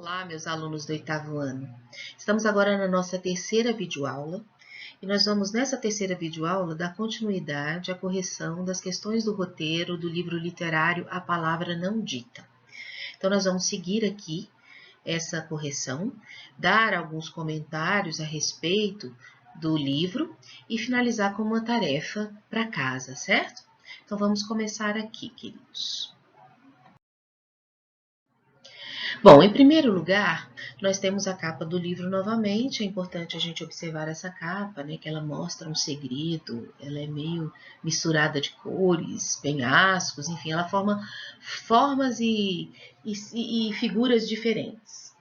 Olá, meus alunos do 8º ano. Estamos agora na nossa terceira videoaula e nós vamos nessa terceira videoaula dar continuidade à correção das questões do roteiro do livro literário A Palavra Não Dita. Então, nós vamos seguir aqui essa correção, dar alguns comentários a respeito do livro e finalizar com uma tarefa para casa, certo? Então, vamos começar aqui, queridos. Bom, em primeiro lugar, nós temos a capa do livro novamente. É importante a gente observar essa capa, né? Que ela mostra um segredo, ela é meio misturada de cores, penhascos, enfim, ela forma formas e figuras diferentes.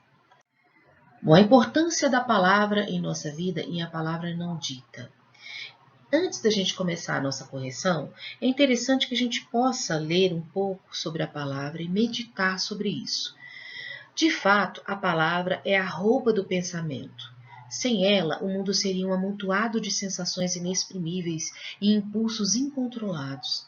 Bom, a importância da palavra em nossa vida e a palavra não dita. Antes da gente começar a nossa correção, é interessante que a gente possa ler um pouco sobre a palavra e meditar sobre isso. De fato, a palavra é a roupa do pensamento. Sem ela, o mundo seria um amontoado de sensações inexprimíveis e impulsos incontrolados.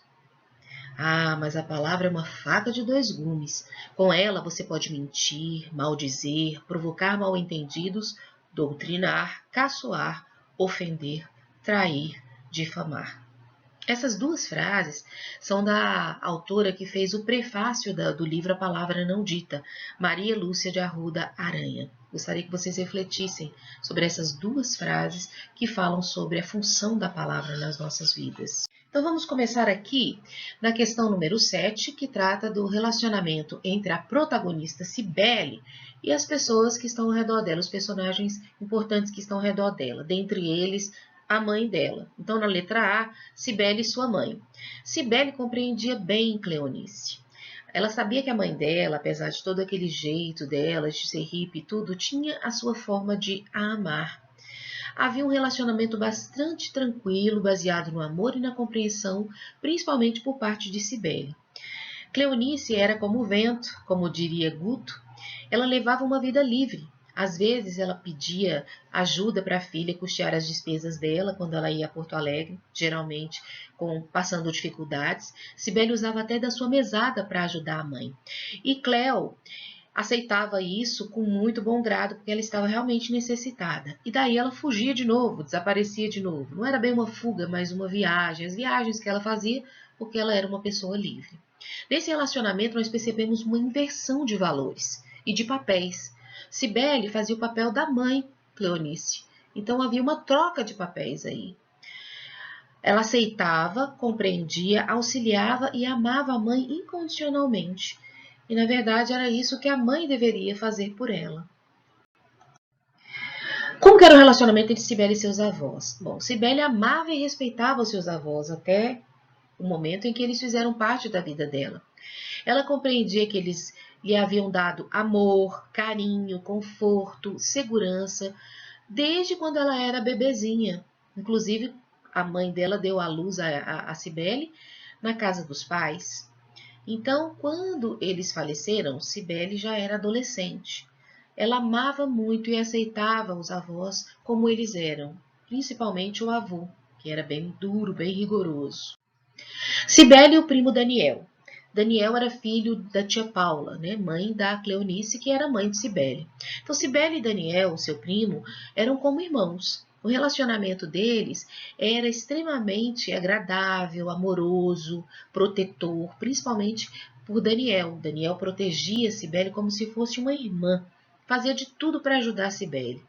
Ah, mas a palavra é uma faca de dois gumes. Com ela, você pode mentir, maldizer, provocar mal-entendidos, doutrinar, caçoar, ofender, trair, difamar. Essas duas frases são da autora que fez o prefácio do livro A Palavra Não Dita, Maria Lúcia de Arruda Aranha. Gostaria que vocês refletissem sobre essas duas frases que falam sobre a função da palavra nas nossas vidas. Então vamos começar aqui na questão número 7, que trata do relacionamento entre a protagonista Cibele e as pessoas que estão ao redor dela, os personagens importantes que estão ao redor dela, dentre eles a mãe dela. Então, na letra A, Cibele e sua mãe. Cibele compreendia bem Cleonice. Ela sabia que a mãe dela, apesar de todo aquele jeito dela, de ser hippie e tudo, tinha a sua forma de a amar. Havia um relacionamento bastante tranquilo, baseado no amor e na compreensão, principalmente por parte de Cibele. Cleonice era como o vento, como diria Guto. Ela levava uma vida livre. Às vezes ela pedia ajuda para a filha custear as despesas dela quando ela ia a Porto Alegre, geralmente passando dificuldades. Cibele usava até da sua mesada para ajudar a mãe. E Cleo aceitava isso com muito bom grado, porque ela estava realmente necessitada. E daí ela fugia de novo, desaparecia de novo. Não era bem uma fuga, mas uma viagem. As viagens que ela fazia porque ela era uma pessoa livre. Nesse relacionamento nós percebemos uma inversão de valores e de papéis. Cibele fazia o papel da mãe, Cleonice. Então havia uma troca de papéis aí. Ela aceitava, compreendia, auxiliava e amava a mãe incondicionalmente. E na verdade era isso que a mãe deveria fazer por ela. Como que era o relacionamento entre Cibele e seus avós? Bom, Cibele amava e respeitava os seus avós até o momento em que eles fizeram parte da vida dela. Ela compreendia que eles lhe haviam dado amor, carinho, conforto, segurança, desde quando ela era bebezinha. Inclusive, a mãe dela deu à luz a Cibele na casa dos pais. Então, quando eles faleceram, Cibele já era adolescente. Ela amava muito e aceitava os avós como eles eram, principalmente o avô, que era bem duro, bem rigoroso. Cibele e o primo Daniel. Daniel era filho da tia Paula, né, mãe da Cleonice, que era mãe de Cibele. Então, Cibele e Daniel, seu primo, eram como irmãos. O relacionamento deles era extremamente agradável, amoroso, protetor, principalmente por Daniel. Daniel protegia Cibele como se fosse uma irmã, fazia de tudo para ajudar Cibele.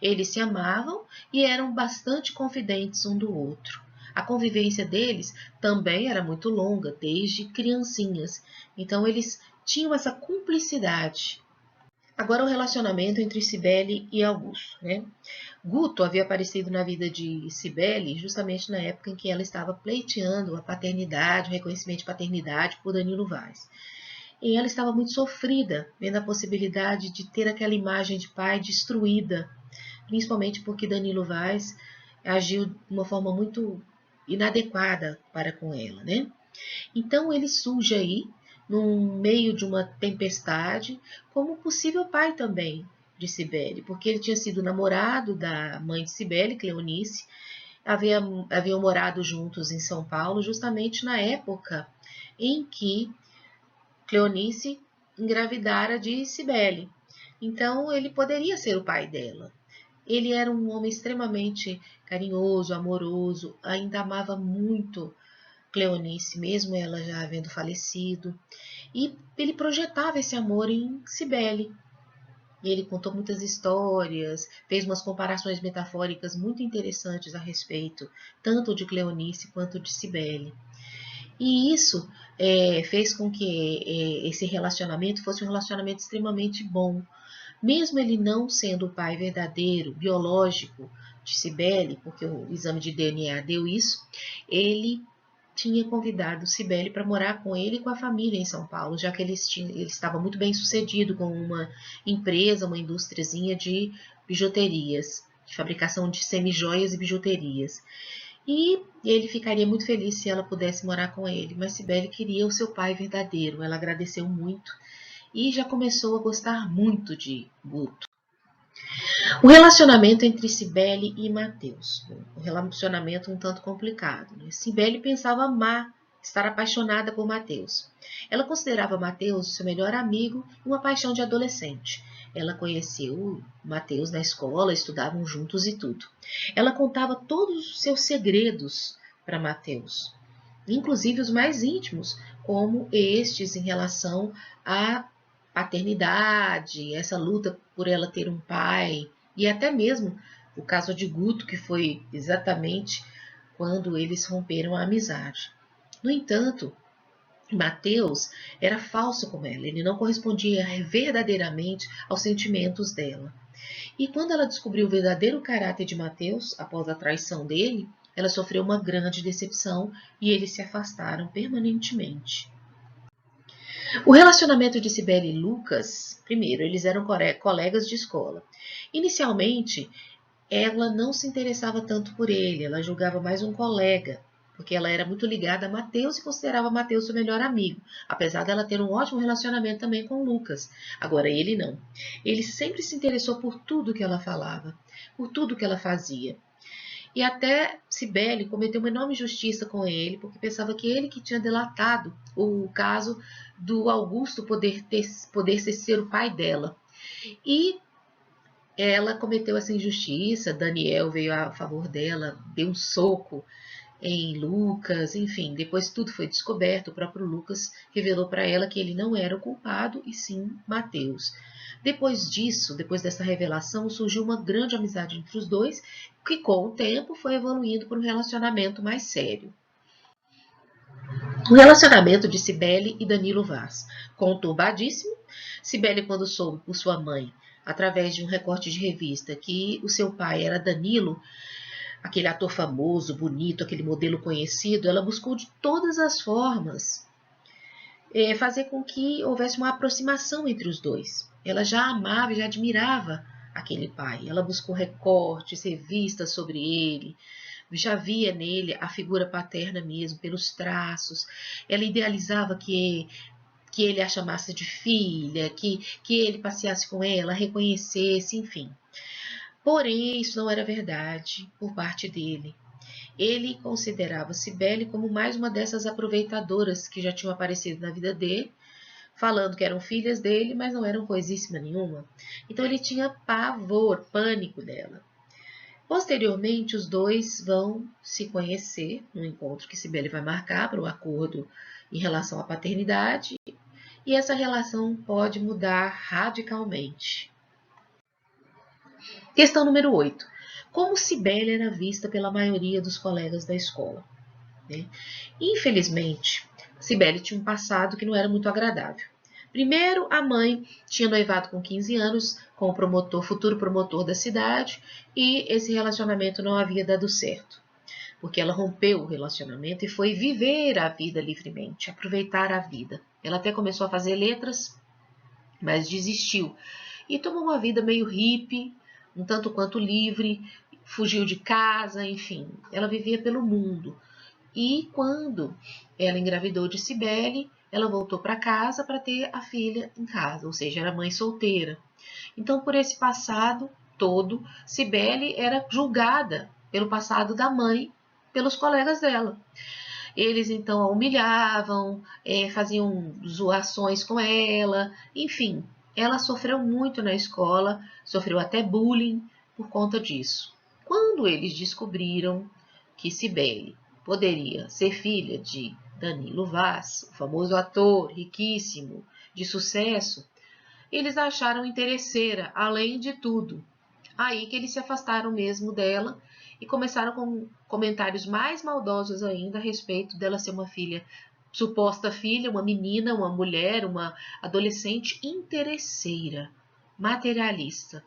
Eles se amavam e eram bastante confidentes um do outro. A convivência deles também era muito longa, desde criancinhas. Então, eles tinham essa cumplicidade. Agora, o relacionamento entre Cibele e Augusto, né? Guto havia aparecido na vida de Cibele justamente na época em que ela estava pleiteando a paternidade, o reconhecimento de paternidade por Danilo Vaz. E ela estava muito sofrida, vendo a possibilidade de ter aquela imagem de pai destruída, principalmente porque Danilo Vaz agiu de uma forma muito inadequada para com ela, né? Então ele surge aí, no meio de uma tempestade, como possível pai também de Cibele, porque ele tinha sido namorado da mãe de Cibele, Cleonice, haviam morado juntos em São Paulo, justamente na época em que Cleonice engravidara de Cibele. Então ele poderia ser o pai dela. Ele era um homem extremamente carinhoso, amoroso, ainda amava muito Cleonice, mesmo ela já havendo falecido, e ele projetava esse amor em Cibele. Ele contou muitas histórias, fez umas comparações metafóricas muito interessantes a respeito, tanto de Cleonice quanto de Cibele. E isso fez com que esse relacionamento fosse um relacionamento extremamente bom. Mesmo ele não sendo o pai verdadeiro, biológico de Cibele, porque o exame de DNA deu isso, ele tinha convidado Cibele para morar com ele e com a família em São Paulo, já que ele estava muito bem sucedido com uma empresa, uma indústriazinha de bijuterias, de fabricação de semijoias e bijuterias. E ele ficaria muito feliz se ela pudesse morar com ele, mas Cibele queria o seu pai verdadeiro. Ela agradeceu muito e já começou a gostar muito de Guto. O relacionamento entre Cibele e Mateus. Um relacionamento um tanto complicado. Né? Cibele pensava amar, estar apaixonada por Mateus. Ela considerava Mateus seu melhor amigo e uma paixão de adolescente. Ela conheceu Mateus na escola, estudavam juntos e tudo. Ela contava todos os seus segredos para Mateus, inclusive os mais íntimos, como estes em relação à paternidade, essa luta por ela ter um pai, e até mesmo o caso de Guto, que foi exatamente quando eles romperam a amizade. No entanto, Mateus era falso com ela, ele não correspondia verdadeiramente aos sentimentos dela. E quando ela descobriu o verdadeiro caráter de Mateus, após a traição dele, ela sofreu uma grande decepção e eles se afastaram permanentemente. O relacionamento de Cibele e Lucas, primeiro, eles eram colegas de escola. Inicialmente, ela não se interessava tanto por ele, ela julgava mais um colega, porque ela era muito ligada a Mateus e considerava Mateus seu melhor amigo, apesar dela ter um ótimo relacionamento também com Lucas. Agora, ele não. Ele sempre se interessou por tudo que ela falava, por tudo que ela fazia. E até Cibele cometeu uma enorme injustiça com ele, porque pensava que ele que tinha delatado o caso do Augusto poder ser o pai dela. E ela cometeu essa injustiça, Daniel veio a favor dela, deu um soco em Lucas, enfim, depois tudo foi descoberto, o próprio Lucas revelou para ela que ele não era o culpado, e sim Mateus. Depois disso, depois dessa revelação, surgiu uma grande amizade entre os dois, que com o tempo foi evoluindo para um relacionamento mais sério. O relacionamento de Cibele e Danilo Vaz, conturbadíssimo. Cibele, quando soube por sua mãe, através de um recorte de revista, que o seu pai era Danilo, aquele ator famoso, bonito, aquele modelo conhecido, ela buscou de todas as formas fazer com que houvesse uma aproximação entre os dois. Ela já amava e já admirava aquele pai. Ela buscou recortes, revistas sobre ele, já via nele a figura paterna mesmo, pelos traços. Ela idealizava que ele a chamasse de filha, que ele passeasse com ela, reconhecesse, enfim. Porém, isso não era verdade por parte dele. Ele considerava Cibele como mais uma dessas aproveitadoras que já tinham aparecido na vida dele, falando que eram filhas dele, mas não eram coisíssima nenhuma. Então ele tinha pavor, pânico dela. Posteriormente, os dois vão se conhecer no encontro que Cibele vai marcar para o acordo em relação à paternidade, e essa relação pode mudar radicalmente. Questão número 8. Como Cibele era vista pela maioria dos colegas da escola? Né? Infelizmente, Cibele tinha um passado que não era muito agradável. Primeiro, a mãe tinha noivado com 15 anos com o futuro promotor da cidade, e esse relacionamento não havia dado certo, porque ela rompeu o relacionamento e foi viver a vida livremente, aproveitar a vida. Ela até começou a fazer letras, mas desistiu e tomou uma vida meio hippie, um tanto quanto livre, fugiu de casa, enfim, ela vivia pelo mundo. E quando ela engravidou de Cibele, ela voltou para casa para ter a filha em casa, ou seja, era mãe solteira. Então, por esse passado todo, Cibele era julgada pelo passado da mãe, pelos colegas dela. Eles então a humilhavam, faziam zoações com ela, enfim, Ela sofreu muito na escola, sofreu até bullying por conta disso. Quando eles descobriram que Cibele poderia ser filha de Danilo Vaz, o famoso ator riquíssimo, de sucesso, eles a acharam interesseira, além de tudo. Aí que eles se afastaram mesmo dela e começaram com comentários mais maldosos ainda a respeito dela ser uma filha, suposta filha, uma menina, uma mulher, uma adolescente interesseira, materialista.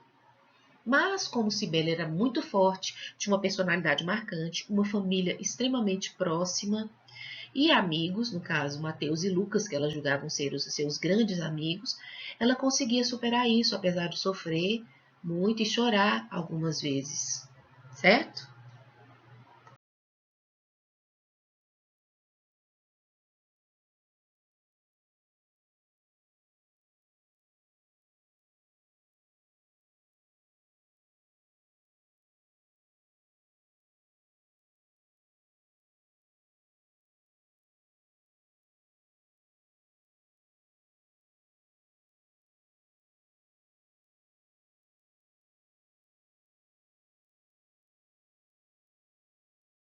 Mas, como Cibele era muito forte, tinha uma personalidade marcante, uma família extremamente próxima e amigos, no caso Mateus e Lucas, que ela julgavam ser os seus grandes amigos, ela conseguia superar isso, apesar de sofrer muito e chorar algumas vezes, certo?